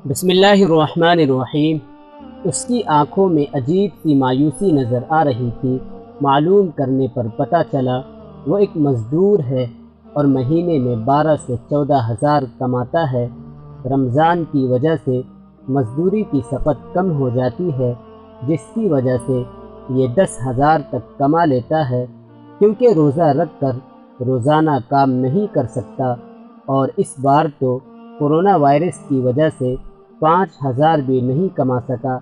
बिस्मिल्लाहिर्रहमानिर्रहीम। उसकी आंखों में अजीब सी मायूसी नज़र आ रही थी। मालूम करने पर पता चला वो एक मज़दूर है और महीने में 12 से 14 हज़ार कमाता है। रमज़ान की वजह से मज़दूरी की खपत कम हो जाती है, जिसकी वजह से ये 10 हज़ार तक कमा लेता है, क्योंकि रोज़ा रख कर रोज़ाना काम नहीं कर सकता। और इस बार तो कोरोना वायरस की वजह से 5 हज़ार भी नहीं कमा सका।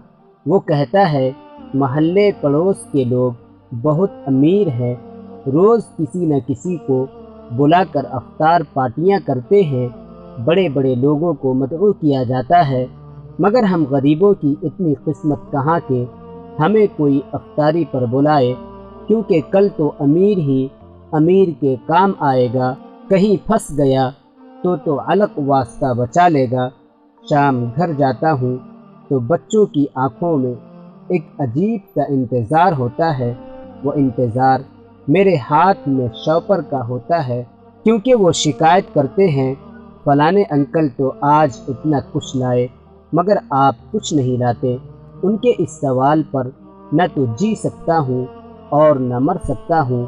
वो कहता है महल्ले पड़ोस के लोग बहुत अमीर हैं, रोज़ किसी न किसी को बुलाकर अफ्तार पार्टियां करते हैं, बड़े बड़े लोगों को मदऊ किया जाता है, मगर हम गरीबों की इतनी किस्मत कहाँ के हमें कोई अफ्तारी पर बुलाए, क्योंकि कल तो अमीर ही अमीर के काम आएगा। कहीं फंस गया तो अलग वास्ता बचा लेगा। शाम घर जाता हूँ तो बच्चों की आंखों में एक अजीब सा इंतज़ार होता है। वो इंतज़ार मेरे हाथ में शॉपर का होता है, क्योंकि वो शिकायत करते हैं फलाने अंकल तो आज इतना कुछ लाए, मगर आप कुछ नहीं लाते। उनके इस सवाल पर न तो जी सकता हूँ और न मर सकता हूँ।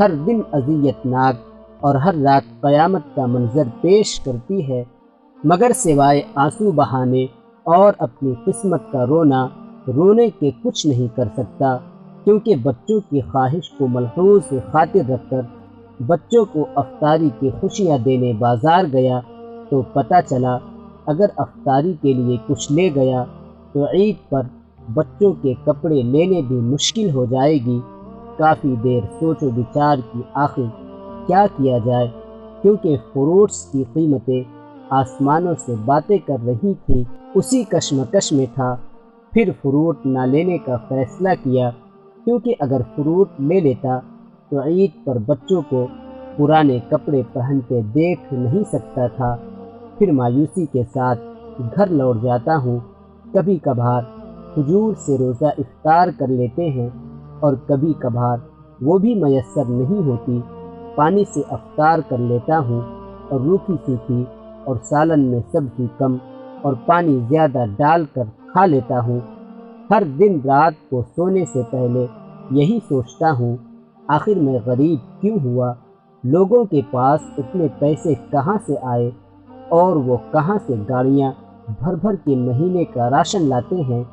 हर दिन अज़ियतनाक और हर रात क़यामत का मंज़र पेश करती है, मगर सिवाय आंसू बहाने और अपनी किस्मत का रोने के कुछ नहीं कर सकता। क्योंकि बच्चों की ख्वाहिश को मलहूज़ खातिर रखकर बच्चों को अफ्तारी की खुशियाँ देने बाज़ार गया तो पता चला अगर अफ्तारी के लिए कुछ ले गया तो ईद पर बच्चों के कपड़े लेने भी मुश्किल हो जाएगी। काफ़ी देर सोचो विचार की आखिर क्या किया जाए, क्योंकि फ्रूट्स की कीमतें आसमानों से बातें कर रही थी। उसी कश्मकश में था, फिर फ्रूट ना लेने का फ़ैसला किया, क्योंकि अगर फ्रूट ले लेता तो ईद पर बच्चों को पुराने कपड़े पहनते देख नहीं सकता था। फिर मायूसी के साथ घर लौट जाता हूँ। कभी कभार खजूर से रोज़ा इफ्तार कर लेते हैं और कभी कभार वो भी मयस्सर नहीं होती। पानी से अफ्तार कर लेता हूँ और रूखी सूखी और सालन में सब्ज़ी कम और पानी ज़्यादा डालकर खा लेता हूँ। हर दिन रात को सोने से पहले यही सोचता हूँ, आखिर मैं गरीब क्यों हुआ? लोगों के पास इतने पैसे कहाँ से आए और वो कहाँ से गाड़ियाँ भर भर के महीने का राशन लाते हैं?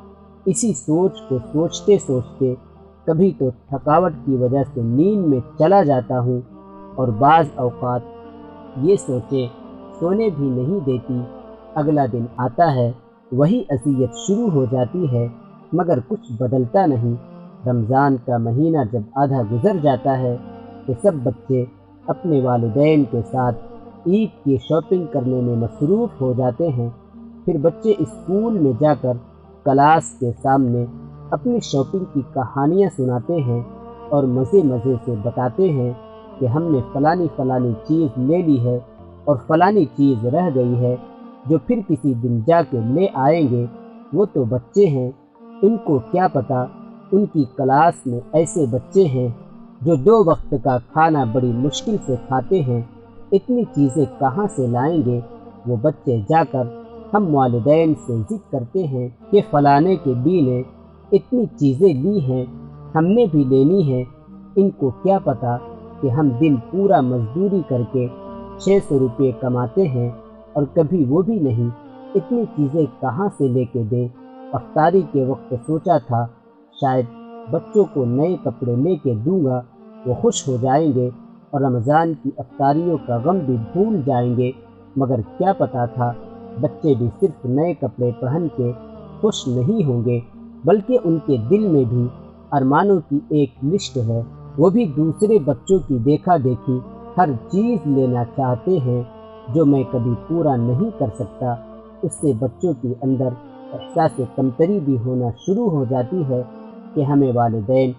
इसी सोच को सोचते सोचते कभी तो थकावट की वजह से नींद में चला जाता हूँ और बाज़ औक़ात ये सोचे सोने भी नहीं देती। अगला दिन आता है, वही अज़ियत शुरू हो जाती है, मगर कुछ बदलता नहीं। रमज़ान का महीना जब आधा गुज़र जाता है तो सब बच्चे अपने वालिदैन के साथ ईद की शॉपिंग करने में मसरूफ़ हो जाते हैं। फिर बच्चे स्कूल में जाकर क्लास के सामने अपनी शॉपिंग की कहानियाँ सुनाते हैं और मज़े मज़े से बताते हैं कि हमने फ़लानी चीज़ ले ली है और फ़लानी चीज़ रह गई है, जो फिर किसी दिन जाके ले आएंगे। वो तो बच्चे हैं, इनको क्या पता उनकी क्लास में ऐसे बच्चे हैं जो 2 वक्त का खाना बड़ी मुश्किल से खाते हैं। इतनी चीज़ें कहाँ से लाएंगे वो बच्चे? जाकर हम वालिदैन से ज़िद करते हैं कि फ़लाने के बी ने इतनी चीज़ें ली हैं, हमने भी लेनी है। इनको क्या पता कि हम दिन पूरा मजदूरी करके 600 रुपये कमाते हैं और कभी वो भी नहीं। इतनी चीज़ें कहाँ से लेके दें? अफ्तारी के वक्त सोचा था शायद बच्चों को नए कपड़े लेके दूंगा, वो खुश हो जाएंगे और रमज़ान की अफ्तारियों का गम भी भूल जाएंगे, मगर क्या पता था बच्चे भी सिर्फ नए कपड़े पहन के खुश नहीं होंगे, बल्कि उनके दिल में भी अरमानों की एक लिस्ट है। वो भी दूसरे बच्चों की देखा देखी हर चीज़ लेना चाहते हैं, जो मैं कभी पूरा नहीं कर सकता। उससे बच्चों के अंदर एहसास कमतरी भी होना शुरू हो जाती है कि हमें वालिदैन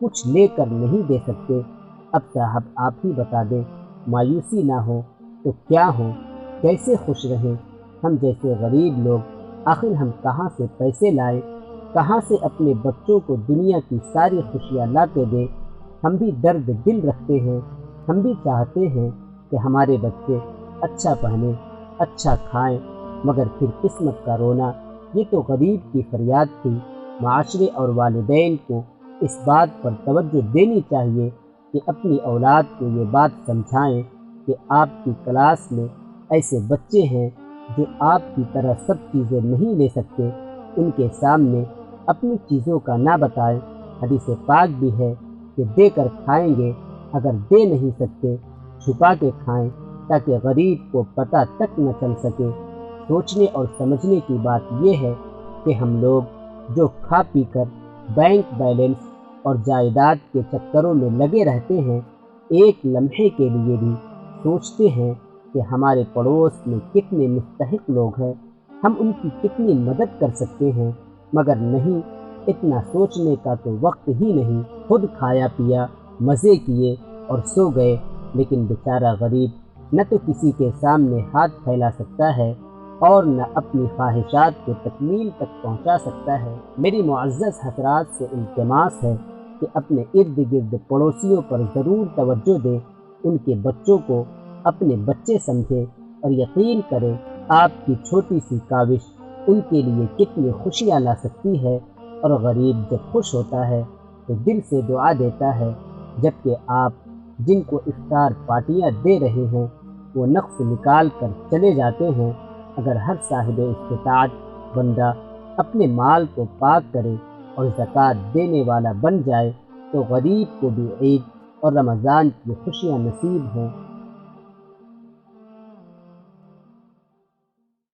कुछ लेकर नहीं दे सकते। अब साहब आप ही बता दें, मायूसी ना हो तो क्या हो? कैसे खुश रहें हम जैसे गरीब लोग? आखिर हम कहाँ से पैसे लाएं? कहाँ से अपने बच्चों को दुनिया की सारी खुशियाँ ला के दें? हम भी दर्द दिल रखते हैं, हम भी चाहते हैं कि हमारे बच्चे अच्छा पहने, अच्छा खाएं, مگر پھر قسمت کا رونا، یہ تو غریب کی فریاد تھی۔ معاشرے اور والدین کو اس بات پر توجہ دینی چاہیے کہ اپنی اولاد کو یہ بات سمجھائیں کہ آپ کی کلاس میں ایسے بچے ہیں جو آپ کی طرح سب چیزیں نہیں لے سکتے، ان کے سامنے اپنی چیزوں کا نہ بتائیں۔ حدیث پاک بھی ہے کہ دے کر کھائیں گے، اگر دے نہیں سکتے چھپا کے کھائیں تاکہ غریب کو پتہ تک نہ چل سکے۔ سوچنے اور سمجھنے کی بات یہ ہے کہ ہم لوگ جو کھا پی کر بینک بیلنس اور جائیداد کے چکروں میں لگے رہتے ہیں، ایک لمحے کے لیے بھی سوچتے ہیں کہ ہمارے پڑوس میں کتنے مستحق لوگ ہیں، ہم ان کی کتنی مدد کر سکتے ہیں؟ مگر نہیں، اتنا سوچنے کا تو وقت ہی نہیں۔ خود کھایا پیا، مزے کیے اور سو گئے، لیکن بیچارہ غریب نہ تو کسی کے سامنے ہاتھ پھیلا سکتا ہے اور نہ اپنی خواہشات کو تکمیل تک پہنچا سکتا ہے۔ میری معزز حضرات سے التماس ہے کہ اپنے ارد گرد پڑوسیوں پر ضرور توجہ دیں، ان کے بچوں کو اپنے بچے سمجھیں اور یقین کریں آپ کی چھوٹی سی کاوش ان کے لیے کتنی خوشیاں لا سکتی ہے۔ اور غریب جب خوش ہوتا ہے تو دل سے دعا دیتا ہے، جبکہ آپ جن کو افطار پارٹیاں دے رہے ہیں وہ نقص نکال کر چلے جاتے ہیں۔ اگر ہر صاحب استطاعت بندہ اپنے مال کو پاک کرے اور زکوٰۃ دینے والا بن جائے تو غریب کو بھی عید اور رمضان کی خوشیاں نصیب ہوں۔